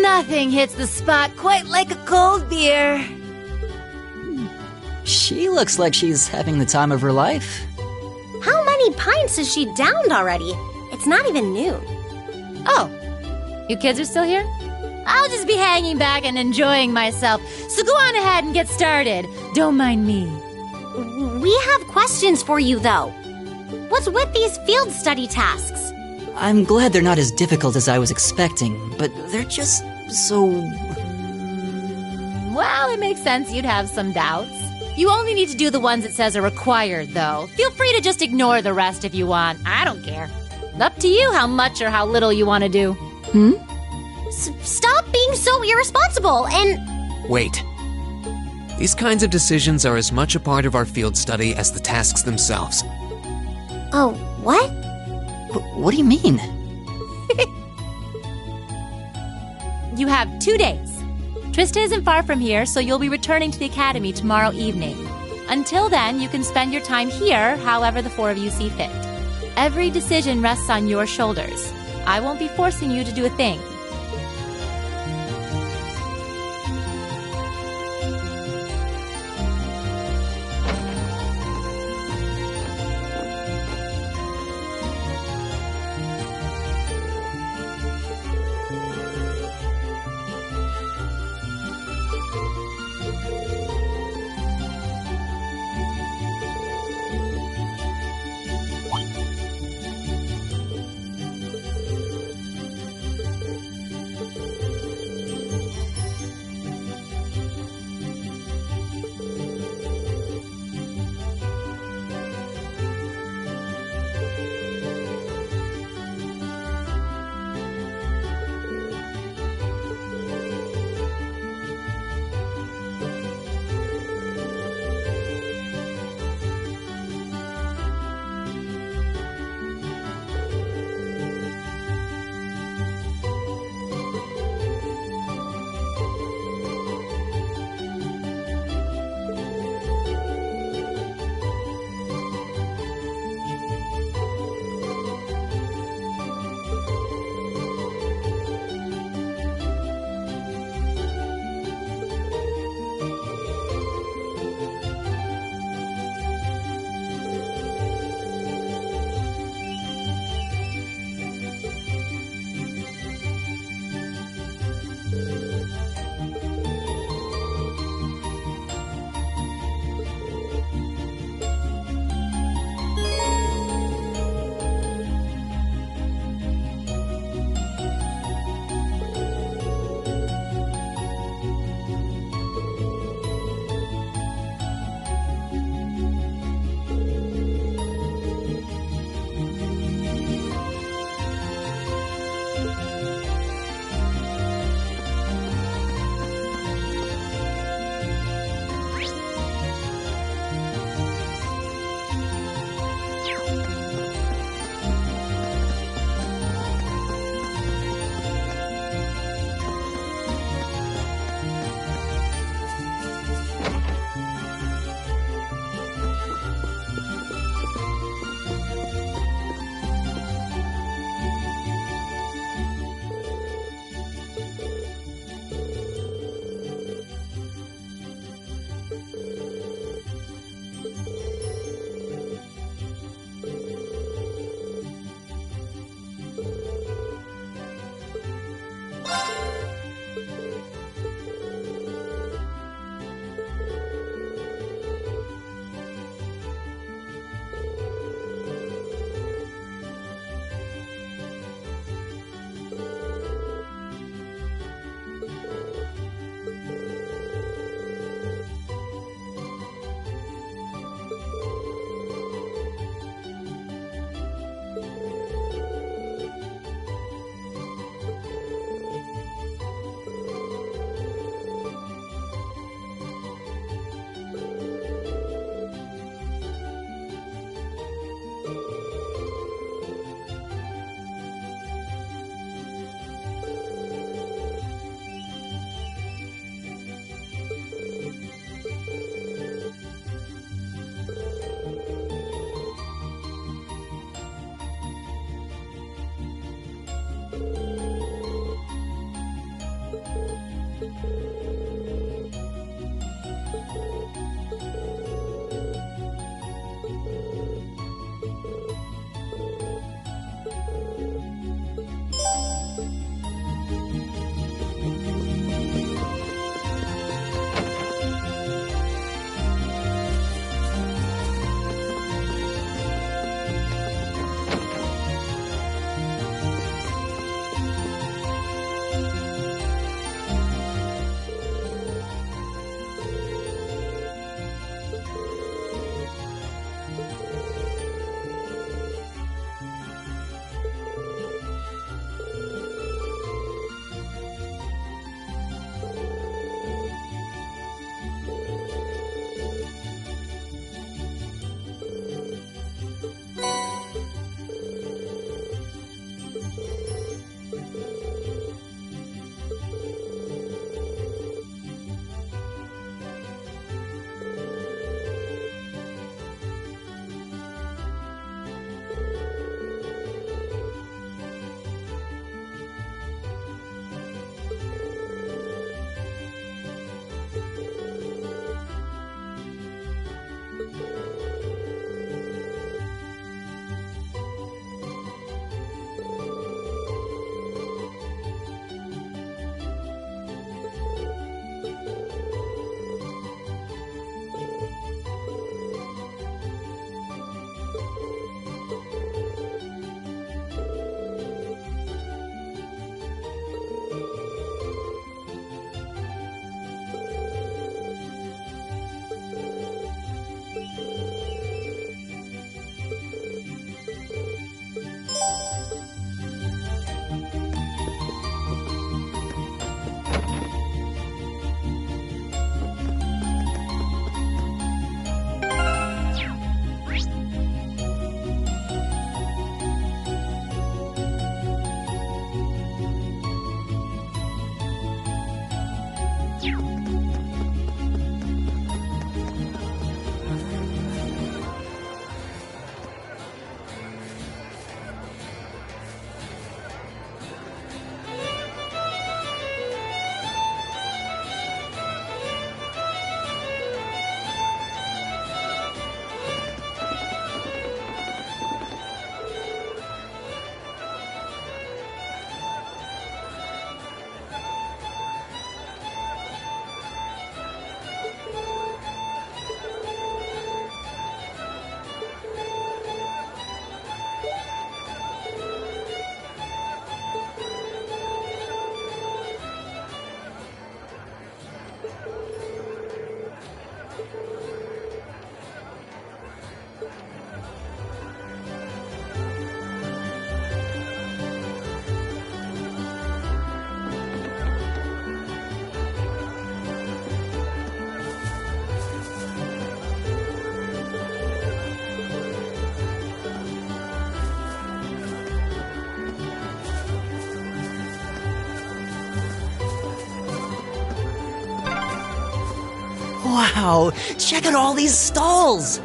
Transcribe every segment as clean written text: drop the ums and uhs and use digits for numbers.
Nothing hits the spot quite like a cold beer. She looks like she's having the time of her life. How many pints has she downed already? It's not even noon. Oh, you kids are still here? I'll just be hanging back and enjoying myself, so go on ahead and get started. Don't mind me. We have questions for you, though. What's with these field study tasks? I'm glad they're not as difficult as I was expecting, but they're just so... Well, it makes sense you'd have some doubts. You only need to do the ones it says are required, though. Feel free to just ignore the rest if you want. I don't care. Up to you how much or how little you want to do. Stop being so irresponsible and... Wait. These kinds of decisions are as much a part of our field study as the tasks themselves. Oh, what? What do you mean? You have 2 days. Trista isn't far from here, so you'll be returning to the academy tomorrow evening. Until then, you can spend your time here however the four of you see fit. Every decision rests on your shoulders. I won't be forcing you to do a thing. Wow, check out all these stalls!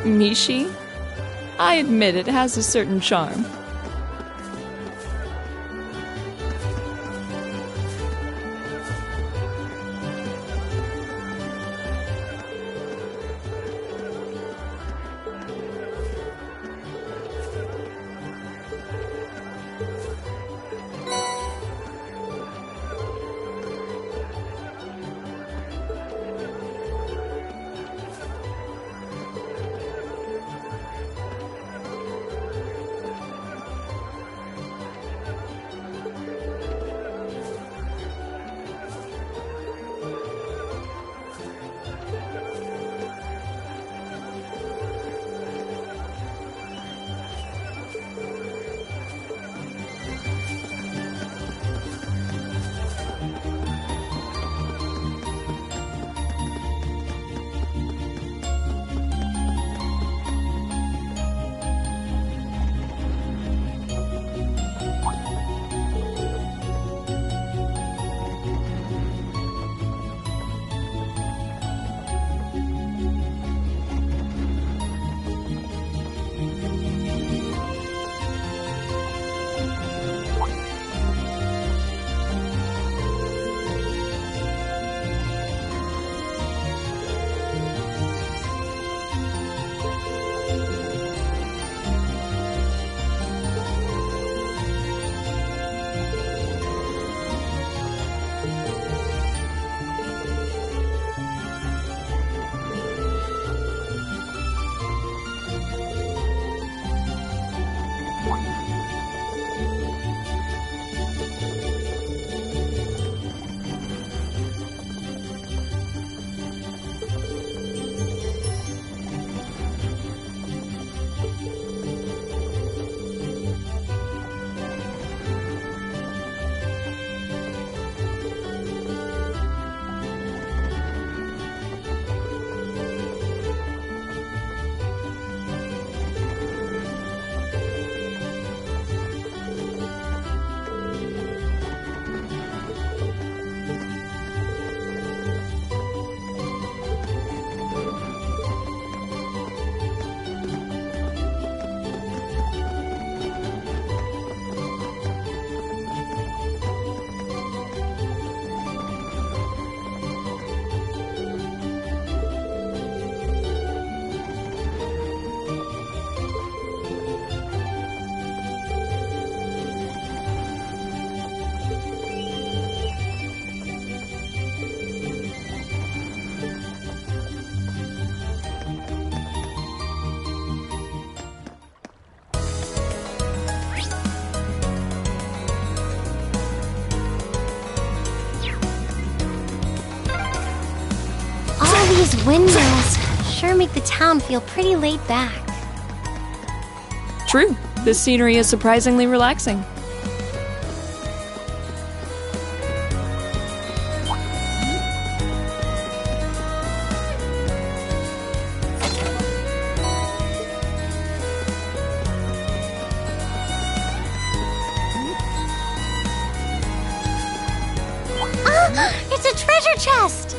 Mishi? I admit it has a certain charm. These windows sure make the town feel pretty laid back. True, this scenery is surprisingly relaxing. It's a treasure chest!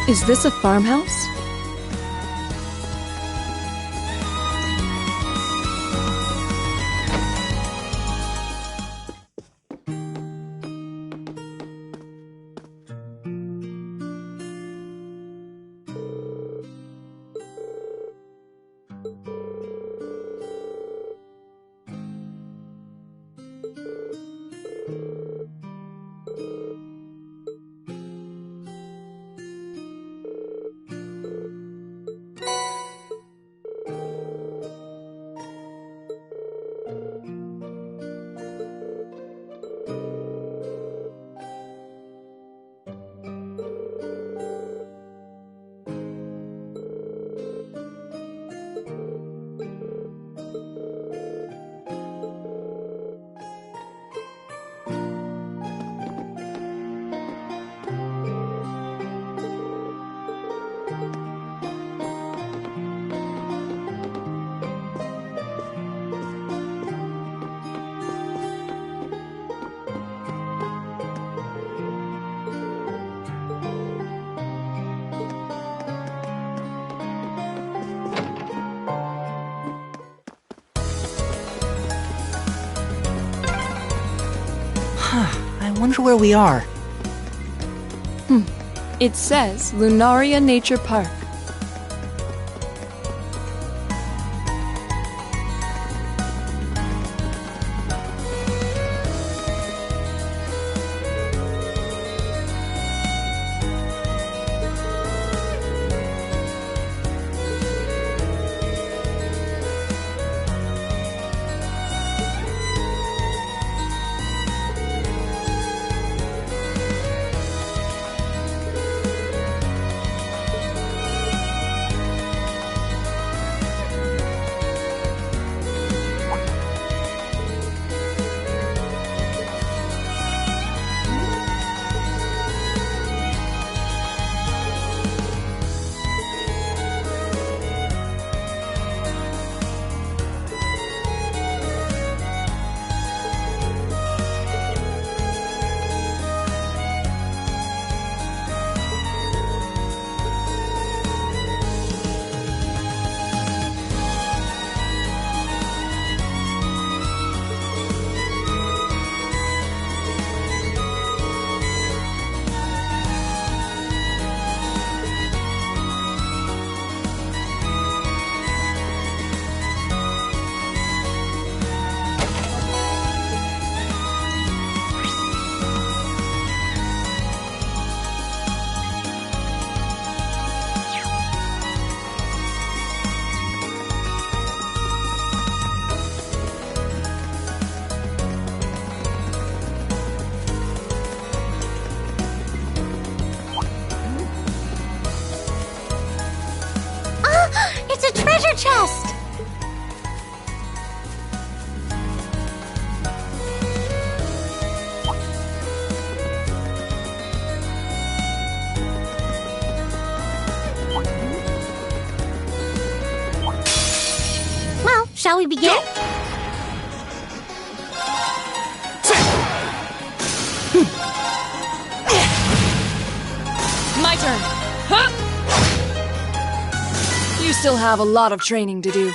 Is this a farmhouse? I wonder where we are. It says Lunaria Nature Park. It's a treasure chest! Well, shall we begin? My turn. Huh? You still have a lot of training to do.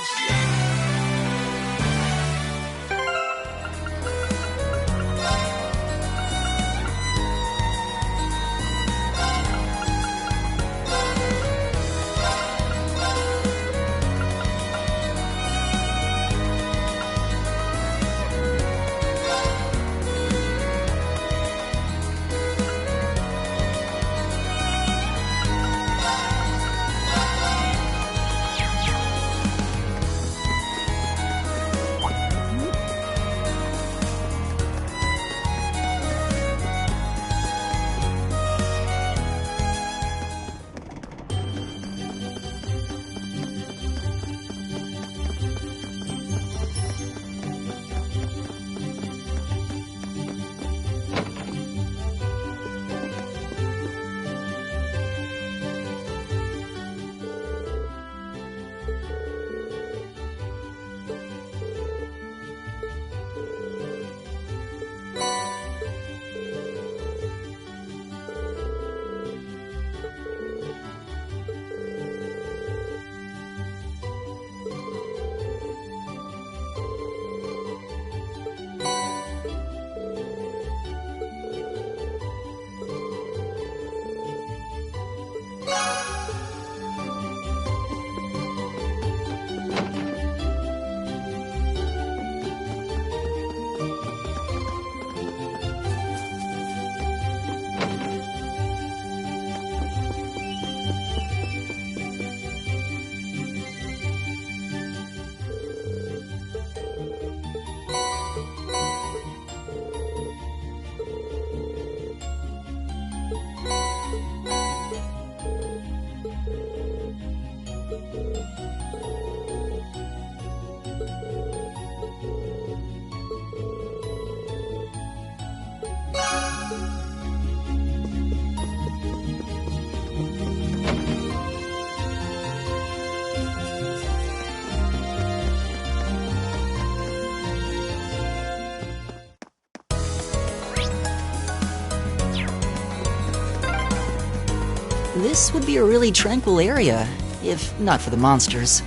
This would be a really tranquil area, if not for the monsters.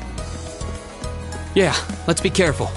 Yeah, let's be careful.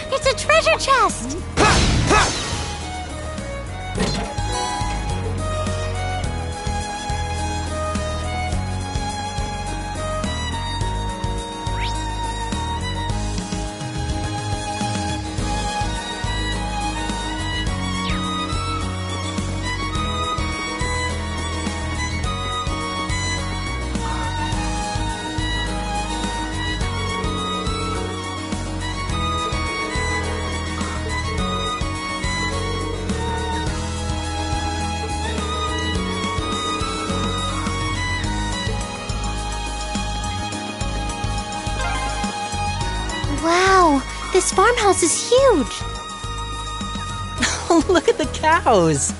It's a treasure chest! Wow, this farmhouse is huge! Oh, look at the cows!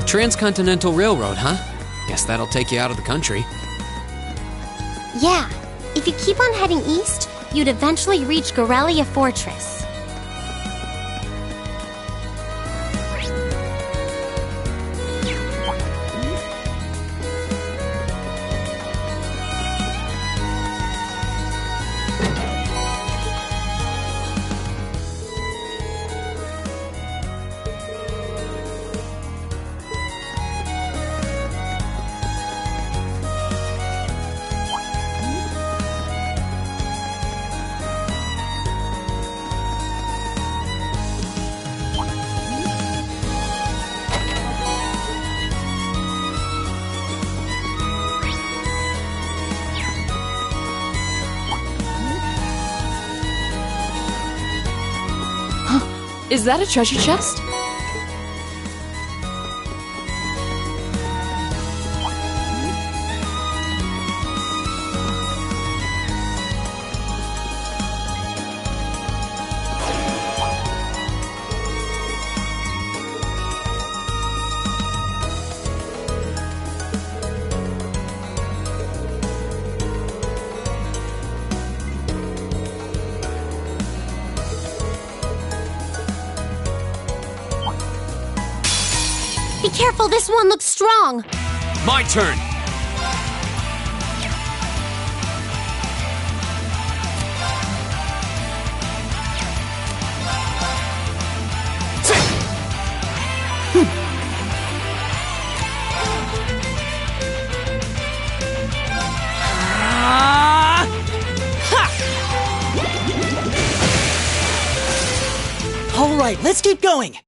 Transcontinental Railroad, huh? Guess that'll take you out of the country. Yeah, if you keep on heading east, you'd eventually reach Gorelia Fortress. Is that a treasure chest? Careful, this one looks strong. My turn! All right, let's keep going.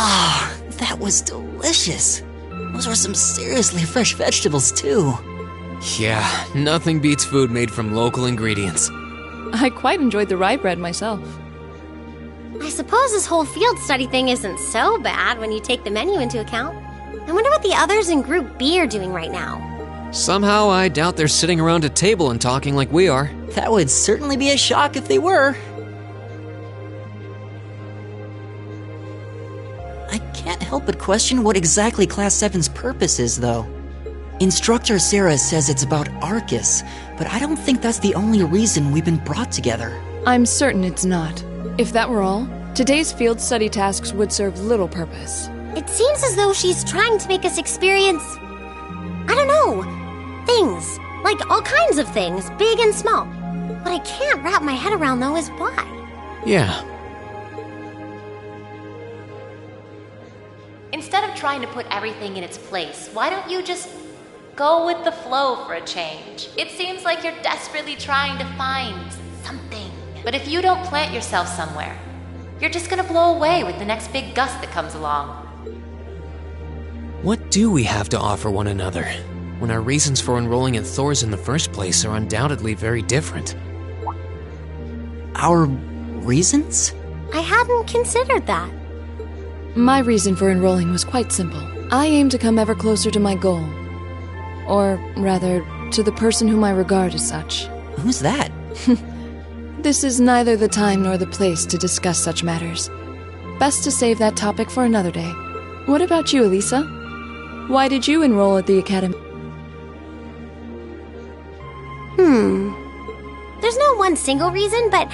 Ah, that was delicious. Those were some seriously fresh vegetables, too. Yeah, nothing beats food made from local ingredients. I quite enjoyed the rye bread myself. I suppose this whole field study thing isn't so bad when you take the menu into account. I wonder what the others in Group B are doing right now. Somehow, I doubt they're sitting around a table and talking like we are. That would certainly be a shock if they were. I can't help but question what exactly Class 7's purpose is, though. Instructor Sarah says it's about Arcus, but I don't think that's the only reason we've been brought together. I'm certain it's not. If that were all, today's field study tasks would serve little purpose. It seems as though she's trying to make us experience, I don't know, things. Like all kinds of things, big and small. What I can't wrap my head around, though, is why. Yeah. Instead of trying to put everything in its place, why don't you just go with the flow for a change? It seems like you're desperately trying to find something. But if you don't plant yourself somewhere, you're just gonna blow away with the next big gust that comes along. What do we have to offer one another, when our reasons for enrolling at Thor's in the first place are undoubtedly very different? Our reasons? I hadn't considered that. My reason for enrolling was quite simple. I aim to come ever closer to my goal. Or, rather, to the person whom I regard as such. Who's that? This is neither the time nor the place to discuss such matters. Best to save that topic for another day. What about you, Elisa? Why did you enroll at the academy? There's no one single reason, but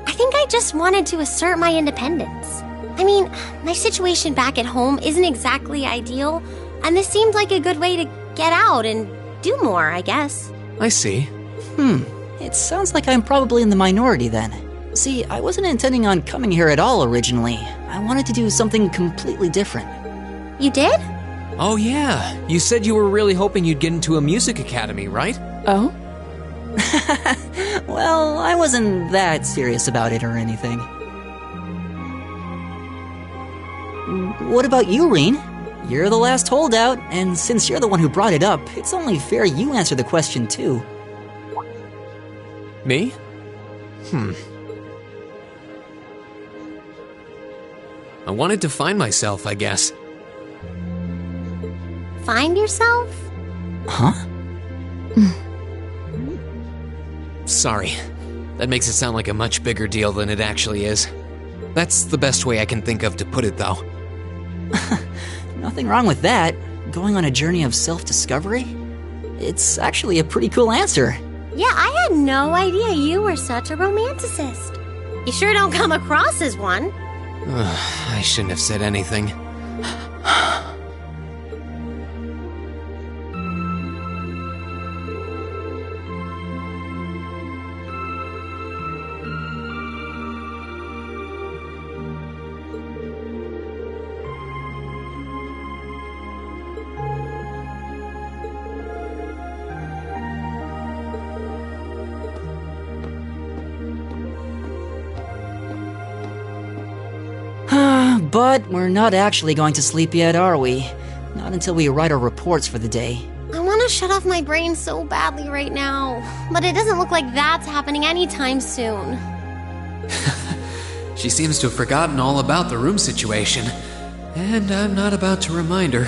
I think I just wanted to assert my independence. I mean, my situation back at home isn't exactly ideal, and this seemed like a good way to get out and do more, I guess. I see. It sounds like I'm probably in the minority then. See, I wasn't intending on coming here at all originally. I wanted to do something completely different. You did? Oh yeah, you said you were really hoping you'd get into a music academy, right? Oh? Well, I wasn't that serious about it or anything. What about you, Reen? You're the last holdout, and since you're the one who brought it up, it's only fair you answer the question too. Me? I wanted to find myself, I guess. Find yourself? Huh? Sorry. That makes it sound like a much bigger deal than it actually is. That's the best way I can think of to put it, though. Nothing wrong with that. Going on a journey of self-discovery? It's actually a pretty cool answer. Yeah, I had no idea you were such a romanticist. You sure don't come across as one. I shouldn't have said anything. But we're not actually going to sleep yet, are we? Not until we write our reports for the day. I want to shut off my brain so badly right now, but it doesn't look like that's happening anytime soon. She seems to have forgotten all about the room situation, and I'm not about to remind her.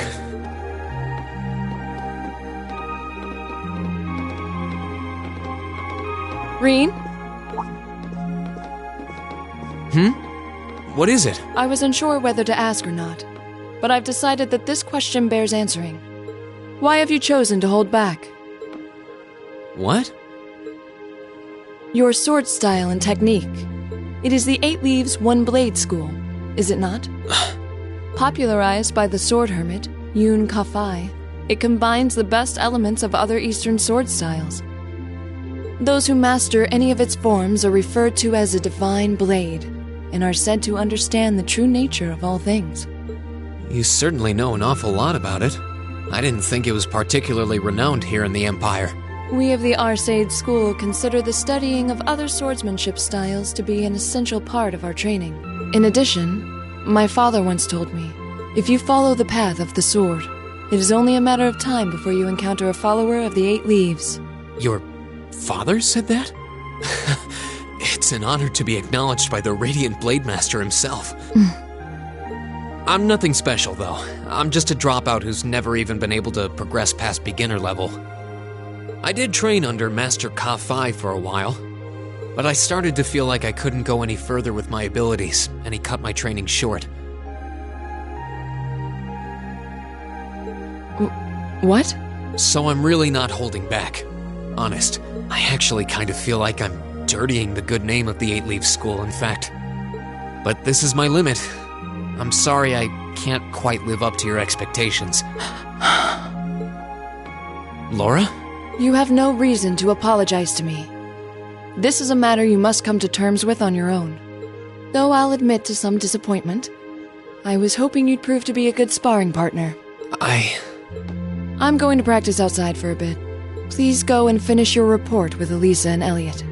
Reen? What is it? I was unsure whether to ask or not, but I've decided that this question bears answering. Why have you chosen to hold back? What? Your sword style and technique. It is the 8 Leaves, 1 Blade school, is it not? Popularized by the sword hermit, Yun Ka-Fai, it combines the best elements of other Eastern sword styles. Those who master any of its forms are referred to as a divine blade, and are said to understand the true nature of all things. You certainly know an awful lot about it. I didn't think it was particularly renowned here in the Empire. We of the Arseid School consider the studying of other swordsmanship styles to be an essential part of our training. In addition, my father once told me, if you follow the path of the sword, it is only a matter of time before you encounter a follower of the Eight Leaves. Your father said that? It's an honor to be acknowledged by the Radiant Blade Master himself. I'm nothing special, though. I'm just a dropout who's never even been able to progress past beginner level. I did train under Master Ka-Fai for a while, but I started to feel like I couldn't go any further with my abilities, and he cut my training short. What? So I'm really not holding back. Honest, I actually kind of feel like I'm dirtying the good name of the Eight Leaf School, in fact. But this is my limit. I'm sorry I can't quite live up to your expectations. Laura? You have no reason to apologize to me. This is a matter you must come to terms with on your own. Though I'll admit to some disappointment, I was hoping you'd prove to be a good sparring partner. I'm going to practice outside for a bit. Please go and finish your report with Elisa and Elliot.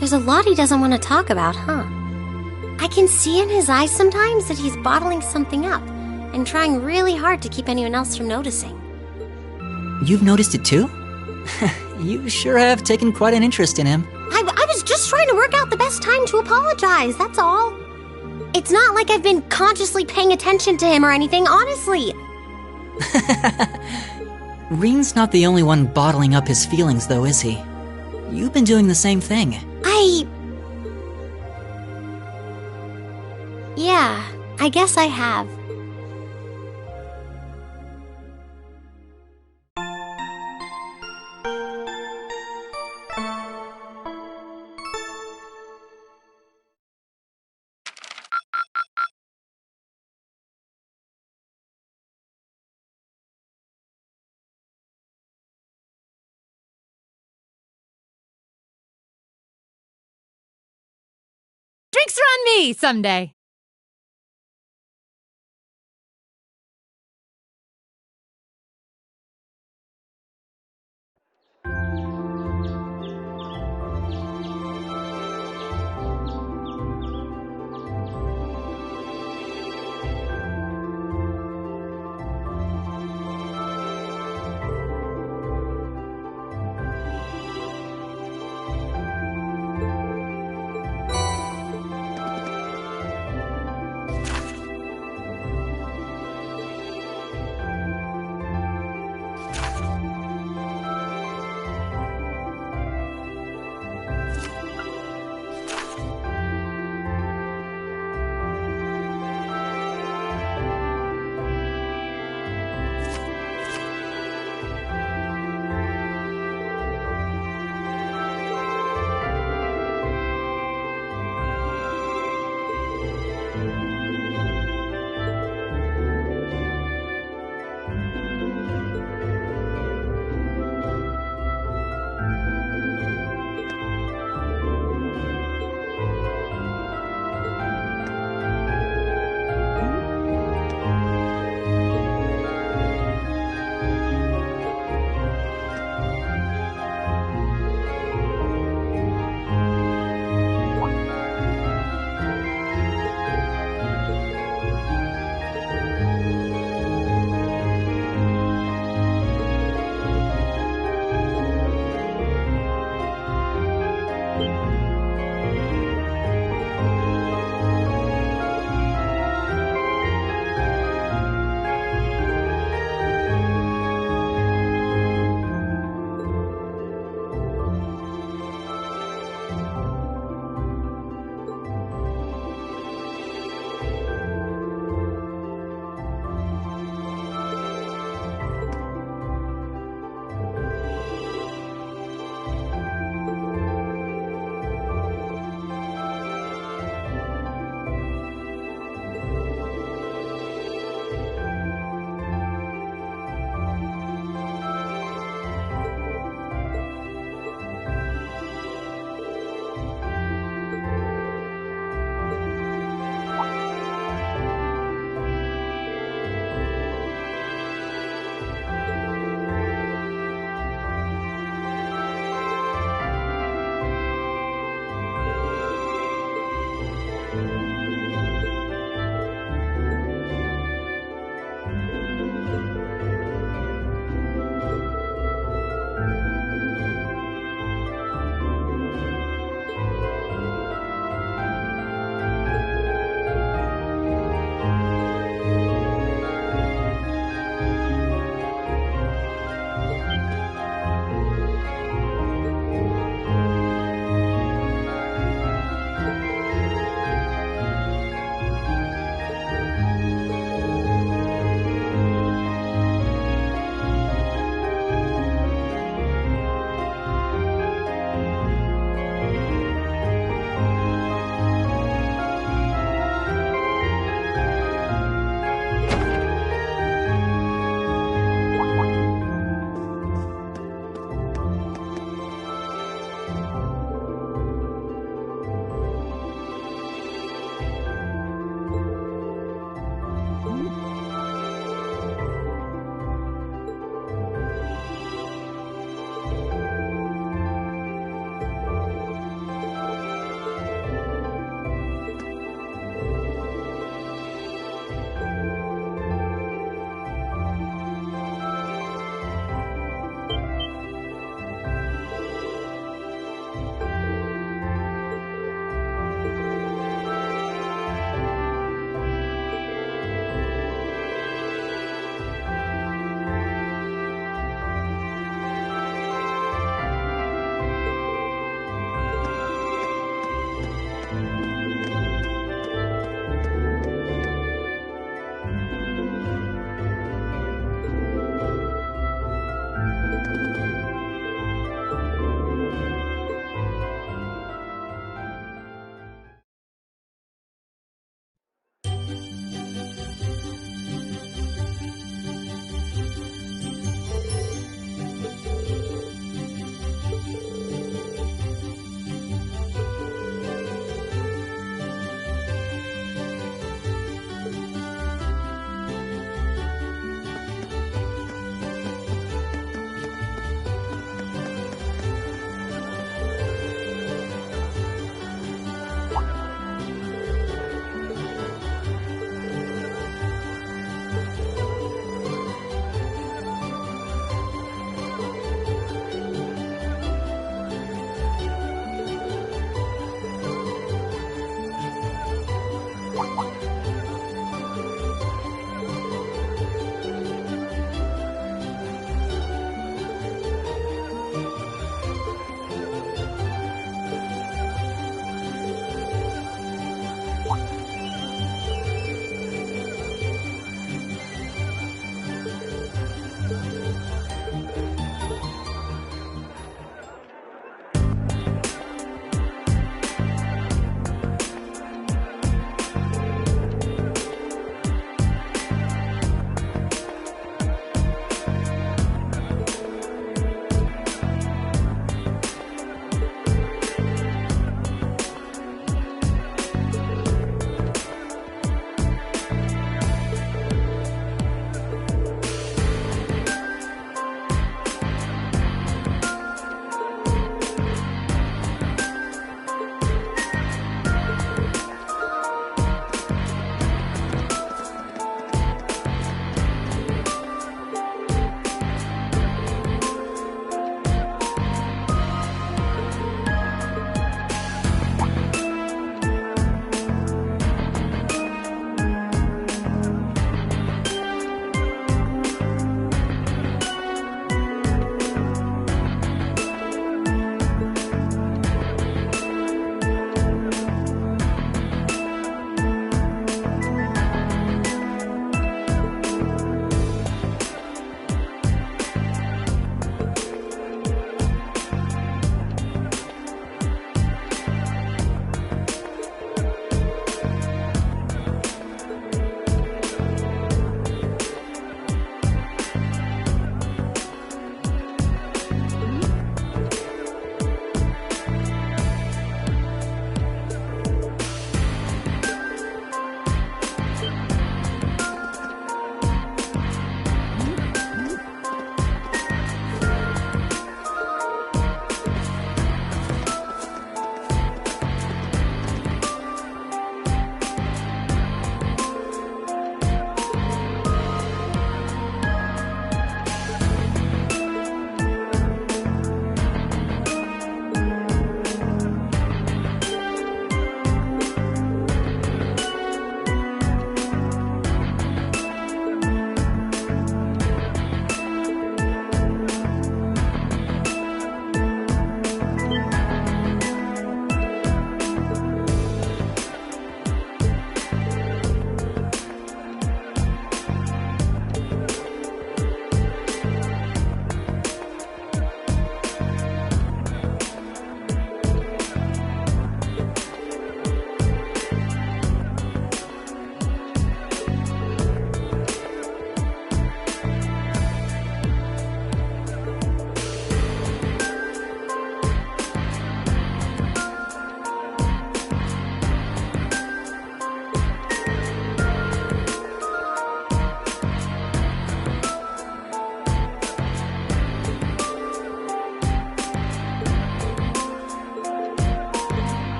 There's a lot he doesn't want to talk about, huh? I can see in his eyes sometimes that he's bottling something up and trying really hard to keep anyone else from noticing. You've noticed it too? You sure have taken quite an interest in him. I was just trying to work out the best time to apologize, that's all. It's not like I've been consciously paying attention to him or anything, honestly. Reen's not the only one bottling up his feelings, though, is he? You've been doing the same thing. Yeah, I guess I have. Drinks are on me someday.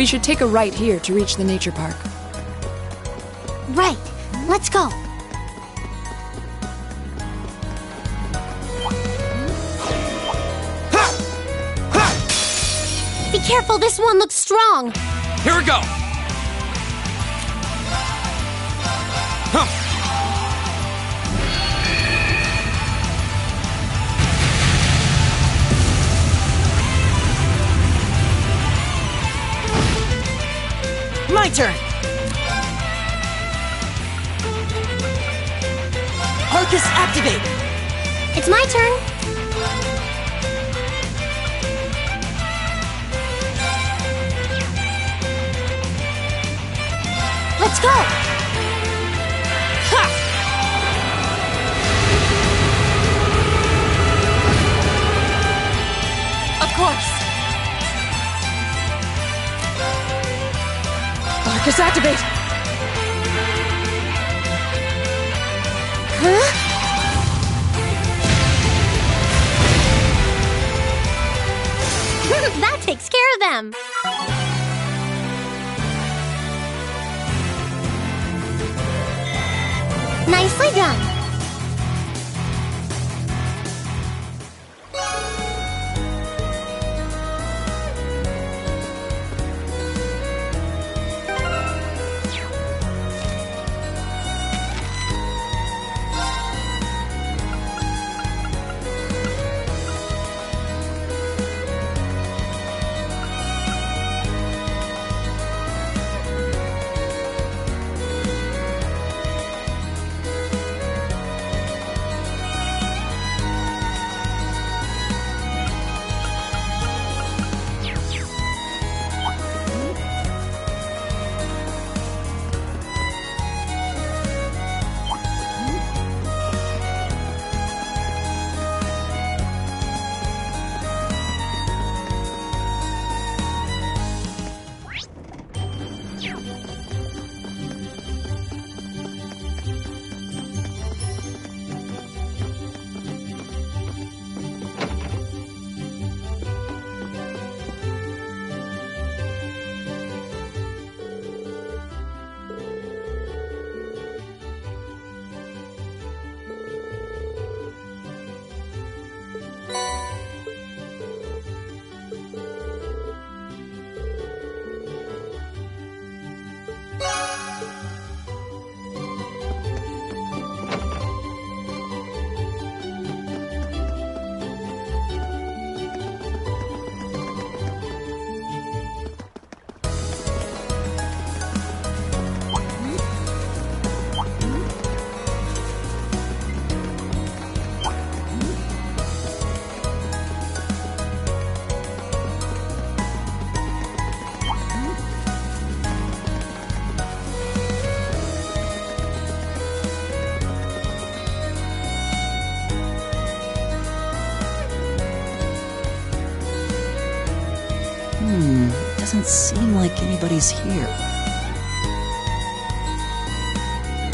We should take a right here to reach the nature park. Right. Let's go. Be careful, this one looks strong. Here we go! my turn! Arcus, activate! It's my turn. Let's go! Ha! Of course. Arcus, activate! Huh? That takes care of them. Nicely done. Doesn't seem like anybody's here.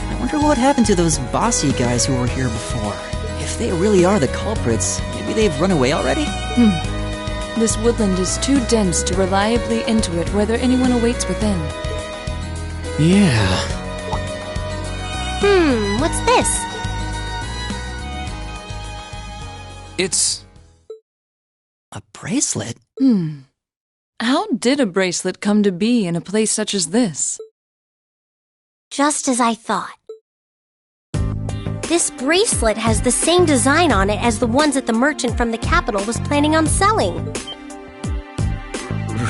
I wonder what happened to those bossy guys who were here before. If they really are the culprits, maybe they've run away already? This woodland is too dense to reliably intuit whether anyone awaits within. Yeah. What's this? It's... A bracelet? How did a bracelet come to be in a place such as this? Just as I thought. This bracelet has the same design on it as the ones that the merchant from the capital was planning on selling.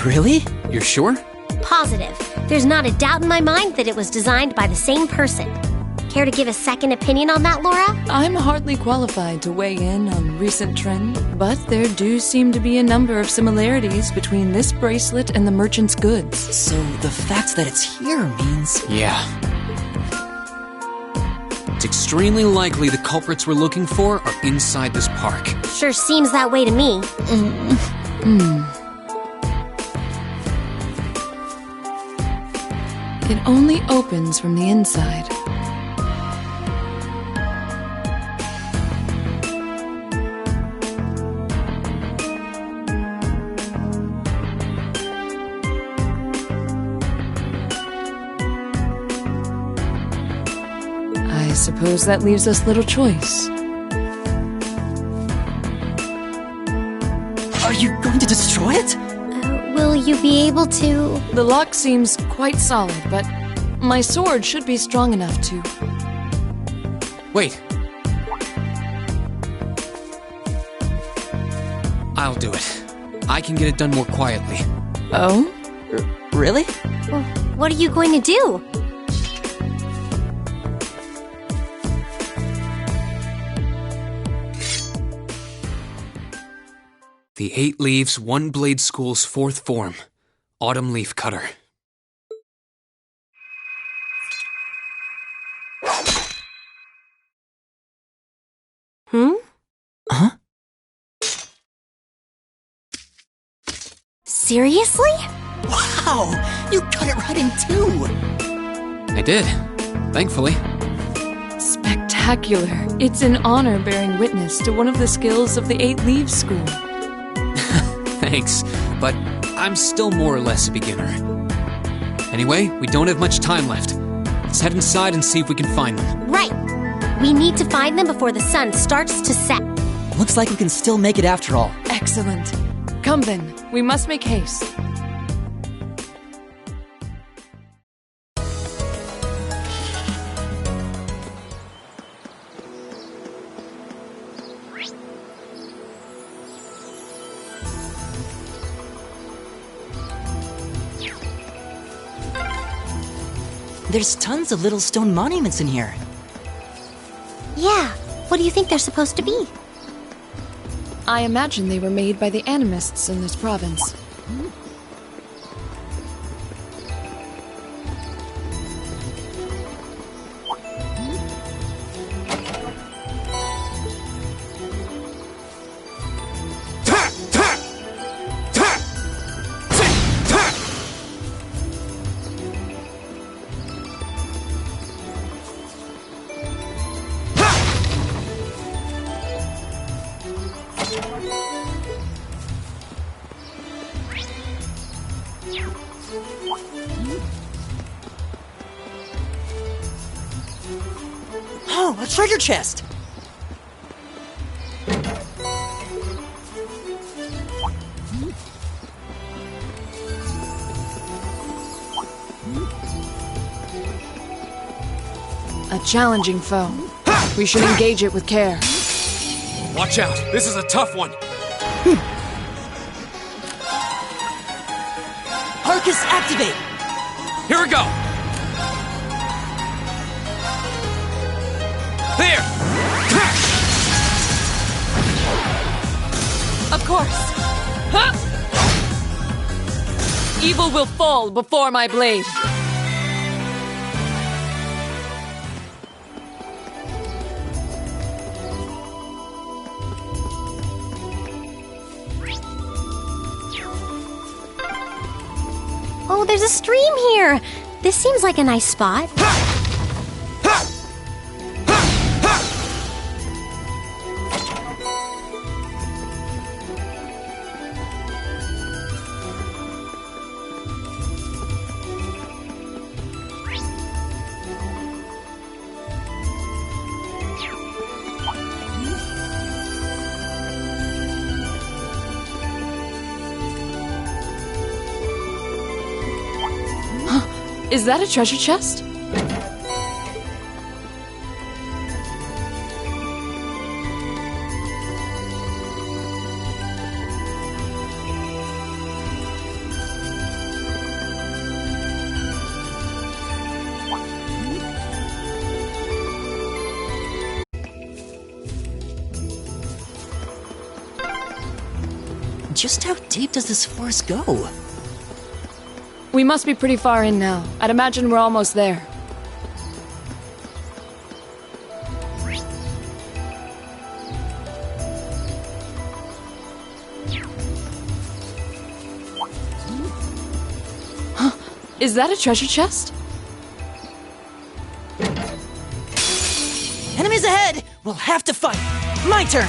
Really? You're sure? Positive. There's not a doubt in my mind that it was designed by the same person. Care to give a second opinion on that, Laura? I'm hardly qualified to weigh in on recent trend, but there do seem to be a number of similarities between this bracelet and the merchant's goods. So the fact that it's here means... Yeah. It's extremely likely the culprits we're looking for are inside this park. Sure seems that way to me. It only opens from the inside. I suppose that leaves us little choice. Are you going to destroy it? Will you be able to... The lock seems quite solid, but my sword should be strong enough to... Wait. I'll do it. I can get it done more quietly. Oh? Really? Well, what are you going to do? The 8 Leaves, One Blade School's 4th form, Autumn Leaf Cutter. Huh? Seriously? Wow! You cut it right in two! I did, thankfully. Spectacular. It's an honor bearing witness to one of the skills of the 8 Leaves School. Thanks, but I'm still more or less a beginner. Anyway, we don't have much time left. Let's head inside and see if we can find them. Right. We need to find them before the sun starts to set. Looks like we can still make it after all. Excellent. Come then, we must make haste. There's tons of little stone monuments in here. Yeah. What do you think they're supposed to be? I imagine they were made by the animists in this province. Oh, a treasure chest! A challenging foe. We should engage it with care. Watch out, this is a tough one. Arcus, activate! Here we go. There! Of course. Huh? Evil will fall before my blade. Oh, there's a stream here. This seems like a nice spot. Is that a treasure chest? Just how deep does this forest go? We must be pretty far in now. I'd imagine we're almost there. Huh? Is that a treasure chest? Enemies ahead! We'll have to fight! My turn!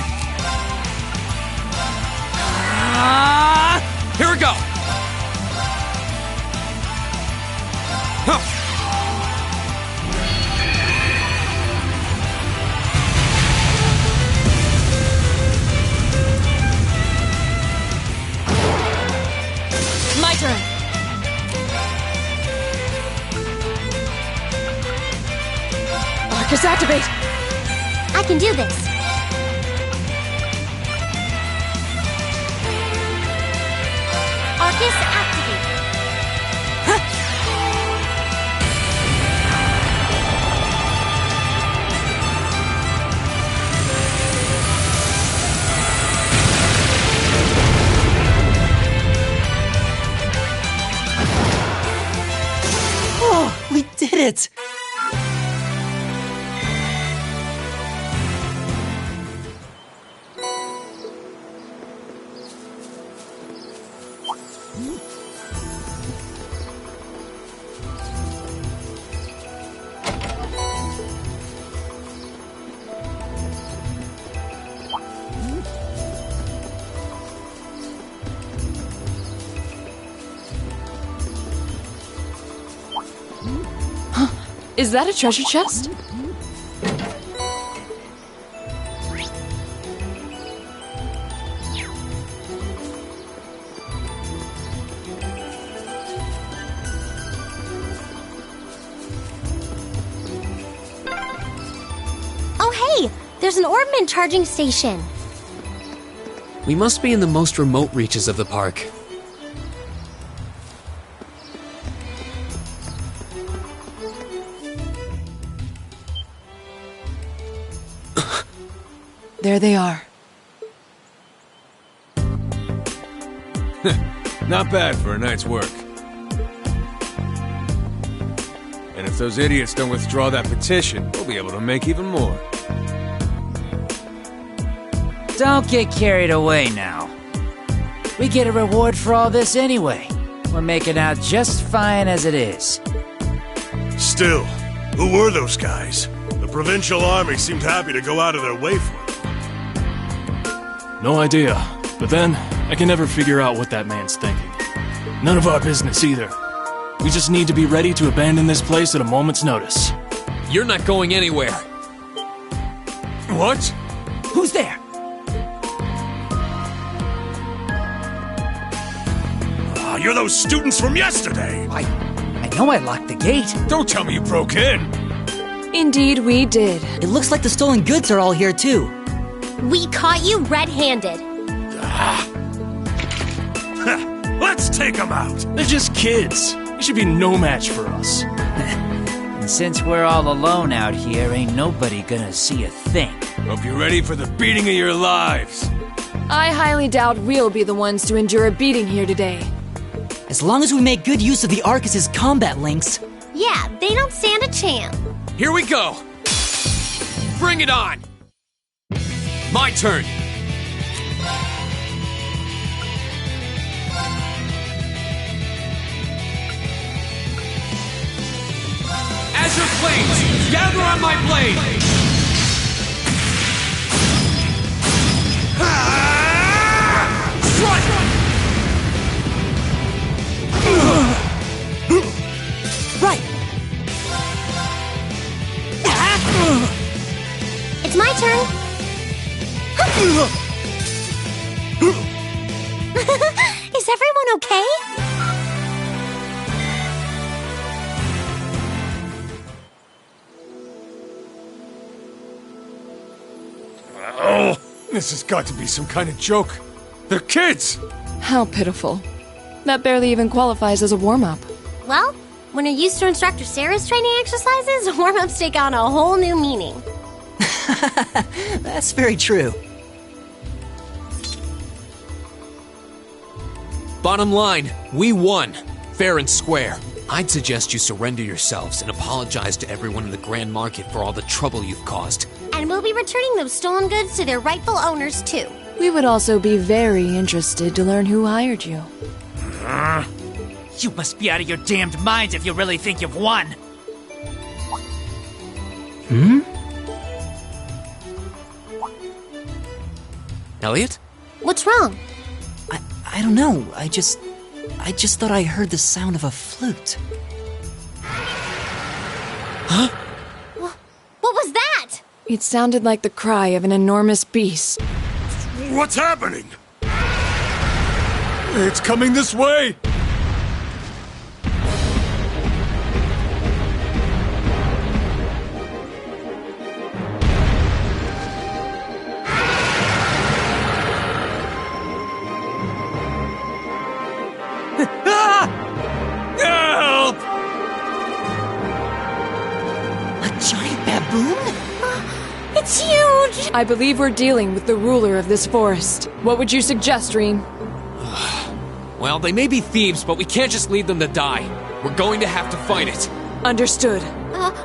Here we go. My turn. Arcus, activate. I can do this. Arcus, activate. We did it! Is that a treasure chest? Oh hey, there's an Orbman charging station. We must be in the most remote reaches of the park. There they are. Not bad for a night's work. And if those idiots don't withdraw that petition, we'll be able to make even more. Don't get carried away now. We get a reward for all this anyway. We're making out just fine as it is. Still, who were those guys? The Provincial Army seemed happy to go out of their way for it. No idea. But then, I can never figure out what that man's thinking. None of our business either. We just need to be ready to abandon this place at a moment's notice. You're not going anywhere. What? Who's there? Ah, you're those students from yesterday! I know I locked the gate. Don't tell me you broke in! Indeed, we did. It looks like the stolen goods are all here too. We caught you red-handed. Let's take them out! They're just kids. They should be no match for us. And since we're all alone out here, ain't nobody gonna see a thing. Hope you're ready for the beating of your lives. I highly doubt we'll be the ones to endure a beating here today. As long as we make good use of the Arcus's combat links. Yeah, they don't stand a chance. Here we go! Bring it on! My turn! Azure Flames, gather on my blade! Strike! Right! It's my turn. Is everyone okay? Oh, this has got to be some kind of joke. They're kids! How pitiful. That barely even qualifies as a warm-up. Well, when you're used to Instructor Sarah's training exercises, warm-ups take on a whole new meaning. That's very true. Bottom line, we won. Fair and square. I'd suggest you surrender yourselves and apologize to everyone in the Grand Market for all the trouble you've caused. And we'll be returning those stolen goods to their rightful owners, too. We would also be very interested to learn who hired you. You must be out of your damned minds if you really think you've won. Elliot? What's wrong? I don't know. I just thought I heard the sound of a flute. Huh? What was that? It sounded like the cry of an enormous beast. What's happening? It's coming this way! Help! A giant baboon? It's huge! I believe we're dealing with the ruler of this forest. What would you suggest, Rean? Well, they may be thieves, but we can't just leave them to die. We're going to have to fight it. Understood.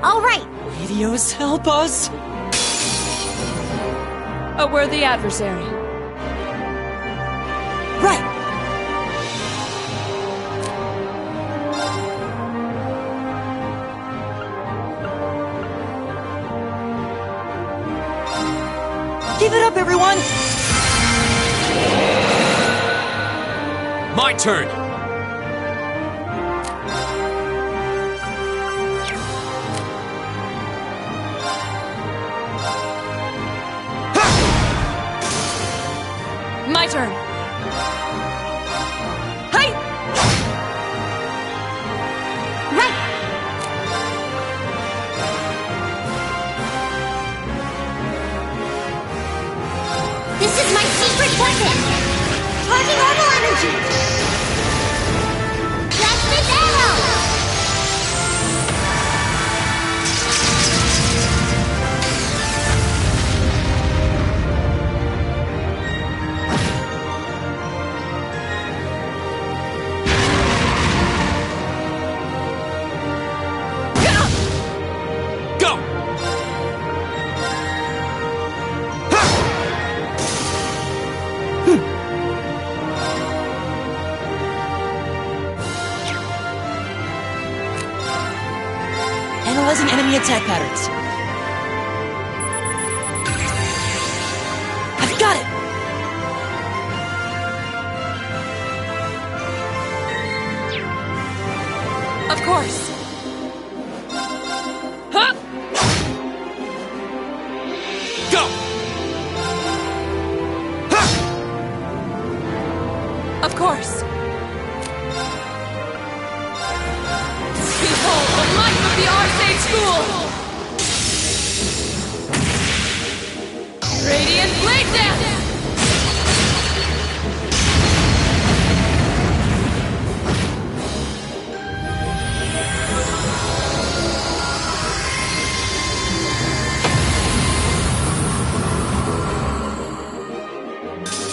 All right. Radios, help us! A worthy adversary. Right! Give it up, everyone! My turn! My turn. Hey! Right. This is my secret weapon. Charging orbital energy. That's this arrow. Go! Analyzing enemy attack patterns. I've got it! Of course. Huh? Go! Of course. Behold the life of the Arcade School! Radiant Blade Dance!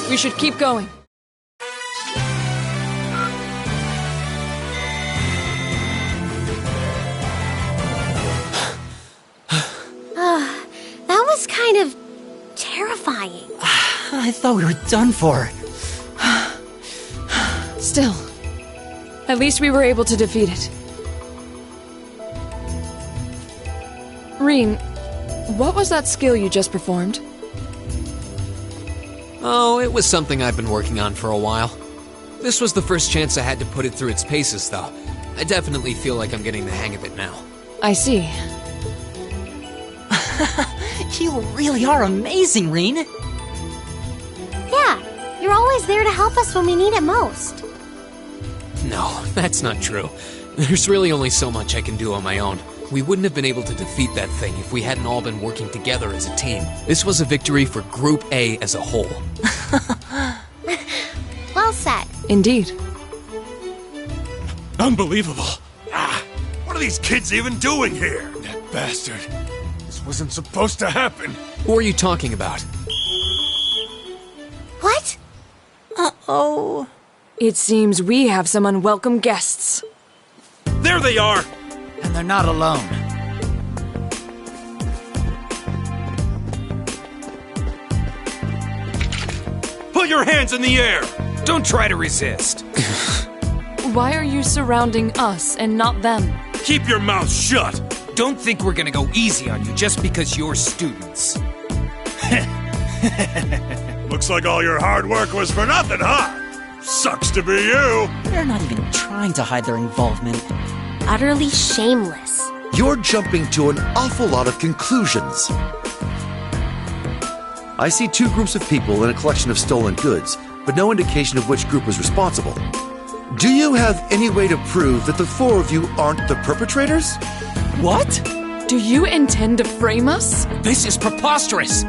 We should keep going. That was kind of terrifying. I thought we were done for. Still, at least we were able to defeat it. Rean, what was that skill you just performed? Oh, it was something I've been working on for a while. This was the first chance I had to put it through its paces, though. I definitely feel like I'm getting the hang of it now. I see. You really are amazing, Rean. Yeah, you're always there to help us when we need it most. No, that's not true. There's really only so much I can do on my own. We wouldn't have been able to defeat that thing if we hadn't all been working together as a team. This was a victory for Group A as a whole. Well said. Indeed. Unbelievable. What are these kids even doing here? That bastard. This wasn't supposed to happen. Who are you talking about? What? Uh-oh. It seems we have some unwelcome guests. There they are! And they're not alone. Put your hands in the air! Don't try to resist. Why are you surrounding us and not them? Keep your mouth shut! Don't think we're gonna go easy on you just because you're students. Looks like all your hard work was for nothing, huh? Sucks to be you! They're not even trying to hide their involvement. Utterly shameless. You're jumping to an awful lot of conclusions. I see two groups of people in a collection of stolen goods, but no indication of which group was responsible. Do you have any way to prove that the four of you aren't the perpetrators? What? Do you intend to frame us? This is preposterous!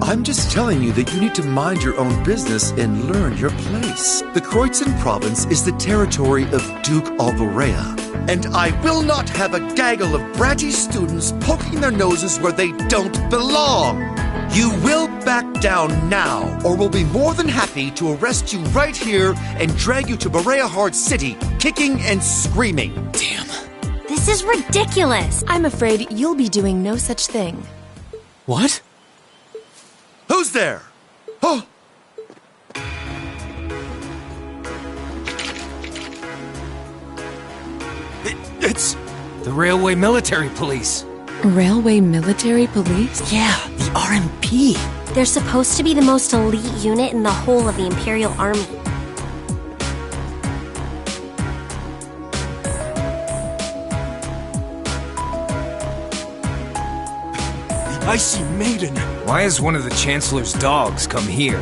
I'm just telling you that you need to mind your own business and learn your place. The Kreuzin province is the territory of Duke Alborea, and I will not have a gaggle of bratty students poking their noses where they don't belong. You will back down now, or we'll be more than happy to arrest you right here and drag you to Berea Hard City, kicking and screaming. Damn. This is ridiculous. I'm afraid you'll be doing no such thing. What? Who's there? Oh! It's the Railway Military Police. Railway Military Police? Yeah, the RMP. They're supposed to be the most elite unit in the whole of the Imperial Army. The Icy Maiden. Why has one of the Chancellor's dogs come here?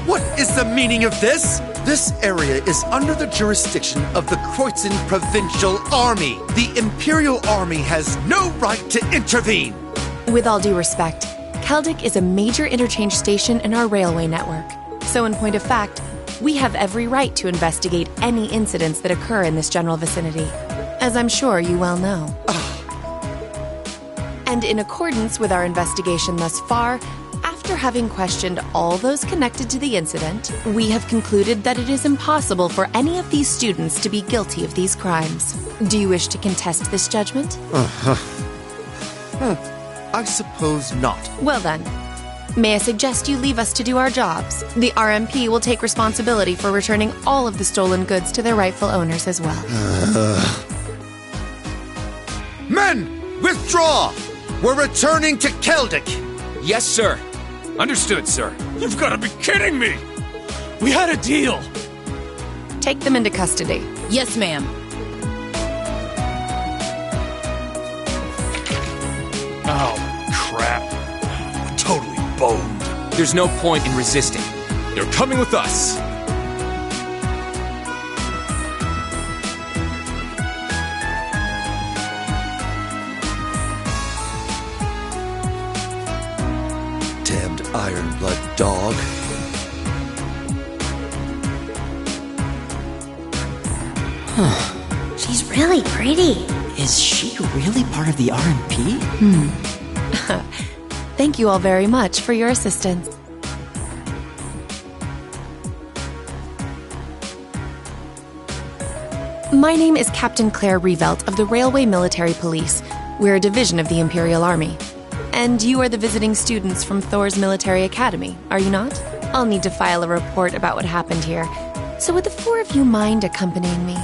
What is the meaning of this? This area is under the jurisdiction of the Kreutzen Provincial Army. The Imperial Army has no right to intervene. With all due respect, Keldic is a major interchange station in our railway network. So in point of fact, we have every right to investigate any incidents that occur in this general vicinity, as I'm sure you well know. And in accordance with our investigation thus far, after having questioned all those connected to the incident, we have concluded that it is impossible for any of these students to be guilty of these crimes. Do you wish to contest this judgment? I suppose not. Well then, may I suggest you leave us to do our jobs? The RMP will take responsibility for returning all of the stolen goods to their rightful owners as well. Men, withdraw! We're returning to Keldic! Yes, sir. Understood, sir. You've got to be kidding me! We had a deal! Take them into custody. Yes, ma'am. Oh, crap. We're totally boned. There's no point in resisting. You're coming with us. Damned Ironblood dog. She's really pretty. Is she really part of the RMP? Thank you all very much for your assistance. My name is Captain Claire Revelt of the Railway Military Police. We're a division of the Imperial Army. And you are the visiting students from Thor's Military Academy, are you not? I'll need to file a report about what happened here. So would the four of you mind accompanying me?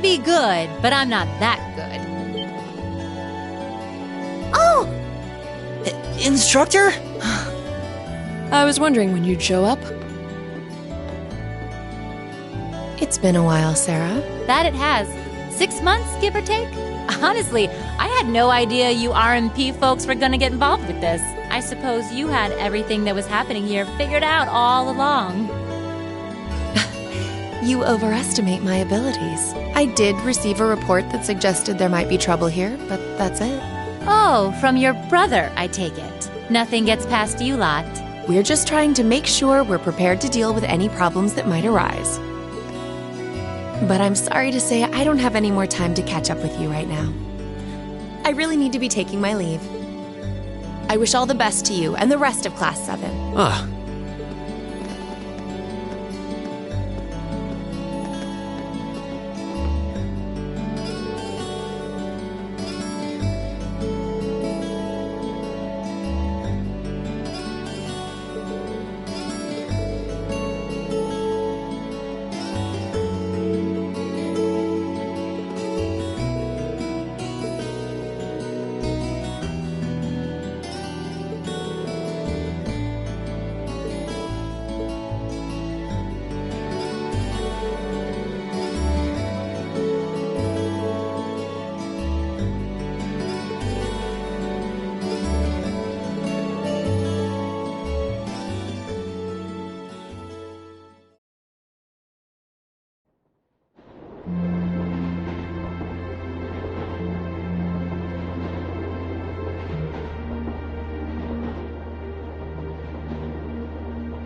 may be good, but I'm not that good. Oh! Instructor? I was wondering when you'd show up. It's been a while, Sarah. That it has. 6 months, give or take? Honestly, I had no idea you RMP folks were gonna get involved with this. I suppose you had everything that was happening here figured out all along. You overestimate my abilities. I did receive a report that suggested there might be trouble here, but that's it. Oh, from your brother, I take it. Nothing gets past you lot. We're just trying to make sure we're prepared to deal with any problems that might arise. But I'm sorry to say I don't have any more time to catch up with you right now. I really need to be taking my leave. I wish all the best to you and the rest of Class 7. Ah.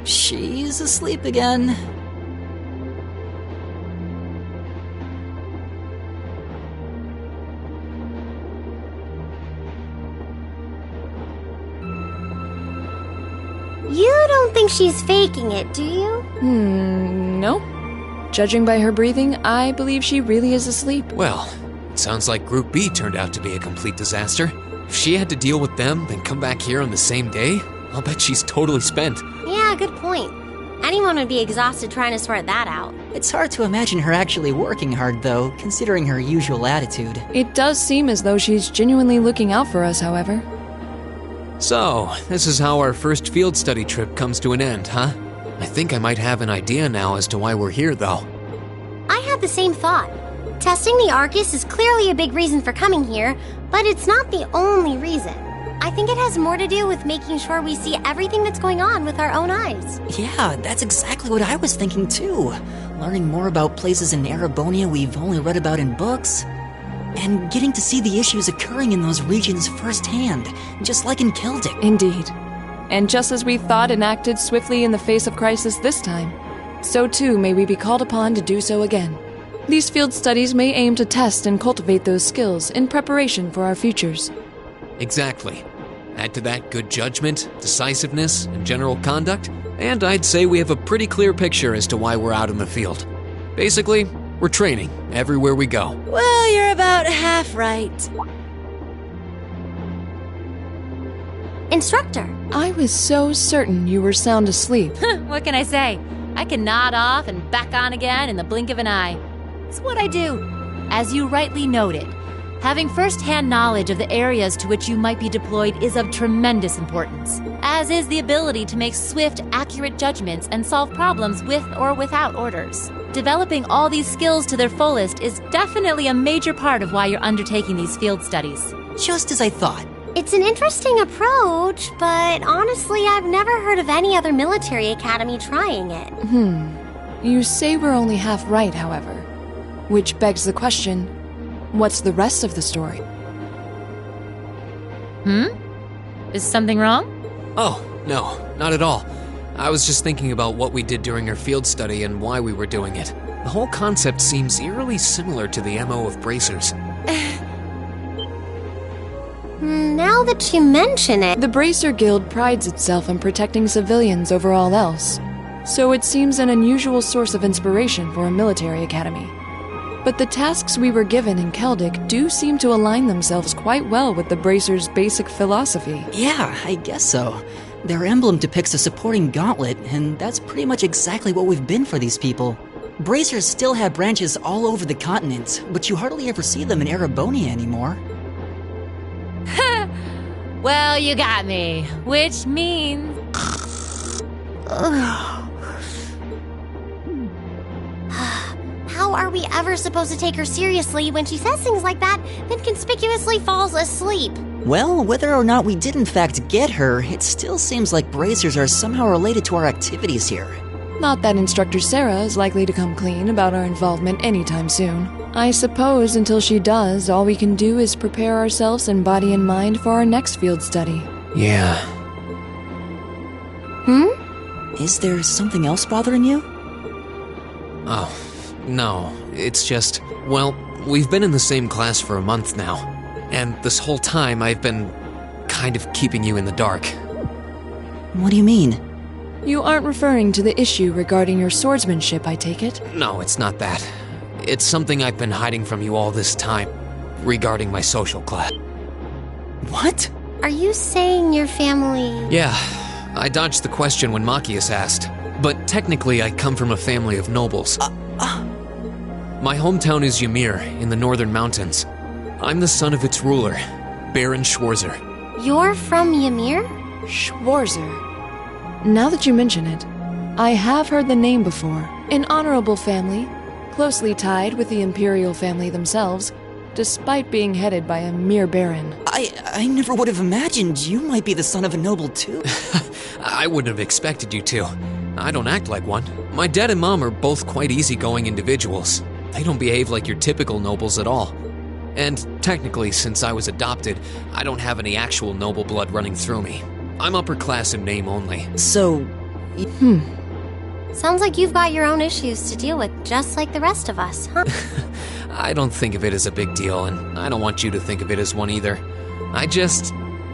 She's asleep again. You don't think she's faking it, do you? Nope. Judging by her breathing, I believe she really is asleep. Well, it sounds like Group B turned out to be a complete disaster. If she had to deal with them, then come back here on the same day, I'll bet she's totally spent. Yeah, good point. Anyone would be exhausted trying to sort that out. It's hard to imagine her actually working hard, though, considering her usual attitude. It does seem as though she's genuinely looking out for us, however. So, this is how our first field study trip comes to an end, huh? I think I might have an idea now as to why we're here, though. I had the same thought. Testing the Arcus is clearly a big reason for coming here, but it's not the only reason. I think it has more to do with making sure we see everything that's going on with our own eyes. Yeah, that's exactly what I was thinking too. Learning more about places in Erebonia we've only read about in books. And getting to see the issues occurring in those regions firsthand, just like in Keldic. Indeed. And just as we thought and acted swiftly in the face of crisis this time, so too may we be called upon to do so again. These field studies may aim to test and cultivate those skills in preparation for our futures. Exactly. Add to that good judgment, decisiveness, and general conduct, and I'd say we have a pretty clear picture as to why we're out in the field. Basically, we're training everywhere we go. Well, you're about half right. Instructor. I was so certain you were sound asleep. What can I say? I can nod off and back on again in the blink of an eye. It's what I do. As you rightly noted, having first-hand knowledge of the areas to which you might be deployed is of tremendous importance, as is the ability to make swift, accurate judgments and solve problems with or without orders. Developing all these skills to their fullest is definitely a major part of why you're undertaking these field studies. Just as I thought. It's an interesting approach, but honestly, I've never heard of any other military academy trying it. You say we're only half right, however. Which begs the question, what's the rest of the story? Is something wrong? Oh, no, not at all. I was just thinking about what we did during our field study and why we were doing it. The whole concept seems eerily similar to the MO of bracers. Now that you mention it... The Bracer Guild prides itself on protecting civilians over all else, so it seems an unusual source of inspiration for a military academy. But the tasks we were given in Keldic do seem to align themselves quite well with the Bracer's basic philosophy. Yeah, I guess so. Their emblem depicts a supporting gauntlet, and that's pretty much exactly what we've been for these people. Bracers still have branches all over the continent, but you hardly ever see them in Erebonia anymore. Well, you got me. Which means... How are we ever supposed to take her seriously when she says things like that, then conspicuously falls asleep? Well, whether or not we did in fact get her, it still seems like bracers are somehow related to our activities here. Not that Instructor Sarah is likely to come clean about our involvement anytime soon. I suppose until she does, all we can do is prepare ourselves in body and mind for our next field study. Yeah. Is there something else bothering you? Oh, no. It's just, well, we've been in the same class for a month now. And this whole time I've been kind of keeping you in the dark. What do you mean? You aren't referring to the issue regarding your swordsmanship, I take it? No, it's not that. It's something I've been hiding from you all this time, regarding my social class. What? Are you saying your family... Yeah, I dodged the question when Machias asked, but technically I come from a family of nobles. My hometown is Ymir, in the northern mountains. I'm the son of its ruler, Baron Schwarzer. You're from Ymir? Schwarzer. Now that you mention it, I have heard the name before. An honorable family, closely tied with the imperial family themselves, despite being headed by a mere baron. I never would have imagined you might be the son of a noble too. I wouldn't have expected you to. I don't act like one. My dad and mom are both quite easygoing individuals. They don't behave like your typical nobles at all. And technically, since I was adopted, I don't have any actual noble blood running through me. I'm upper class in name only. So... Sounds like you've got your own issues to deal with, just like the rest of us, huh? I don't think of it as a big deal, and I don't want you to think of it as one either. I just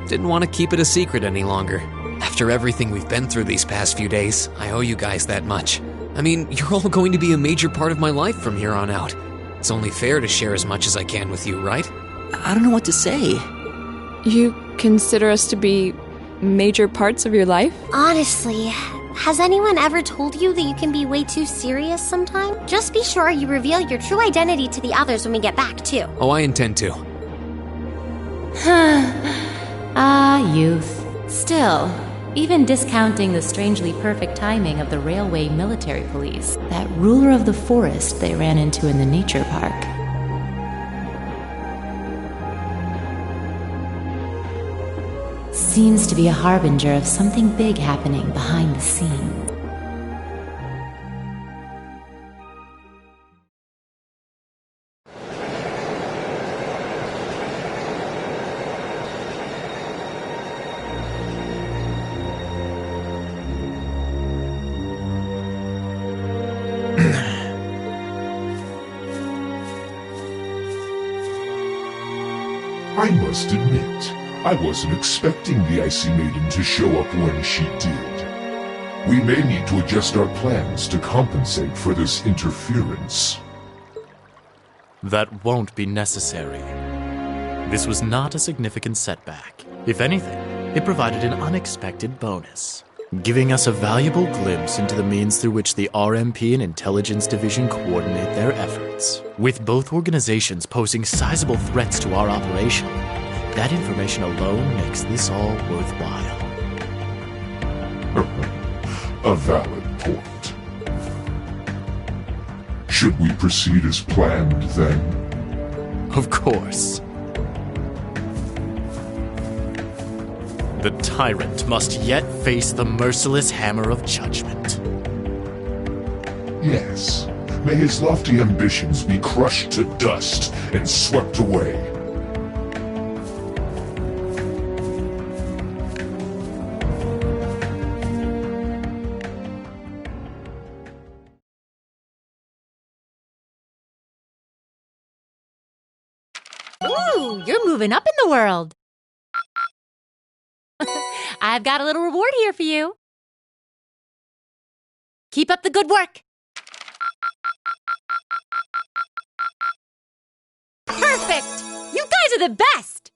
didn't want to keep it a secret any longer. After everything we've been through these past few days, I owe you guys that much. I mean, you're all going to be a major part of my life from here on out. It's only fair to share as much as I can with you, right? I don't know what to say. You consider us to be major parts of your life? Honestly, has anyone ever told you that you can be way too serious sometimes? Just be sure you reveal your true identity to the others when we get back, too. Oh, I intend to. Youth. Still, even discounting the strangely perfect timing of the railway military police, that ruler of the forest they ran into in the nature park. Seems to be a harbinger of something big happening behind the scenes. I must admit, I wasn't expecting the Icy Maiden to show up when she did. We may need to adjust our plans to compensate for this interference. That won't be necessary. This was not a significant setback. If anything, it provided an unexpected bonus, giving us a valuable glimpse into the means through which the RMP and Intelligence Division coordinate their efforts. With both organizations posing sizable threats to our operation, that information alone makes this all worthwhile. A valid point. Should we proceed as planned, then? Of course. The tyrant must yet face the merciless hammer of judgment. Yes. May his lofty ambitions be crushed to dust and swept away. Ooh, you're moving up in the world. I've got a little reward here for you. Keep up the good work. Perfect! You guys are the best!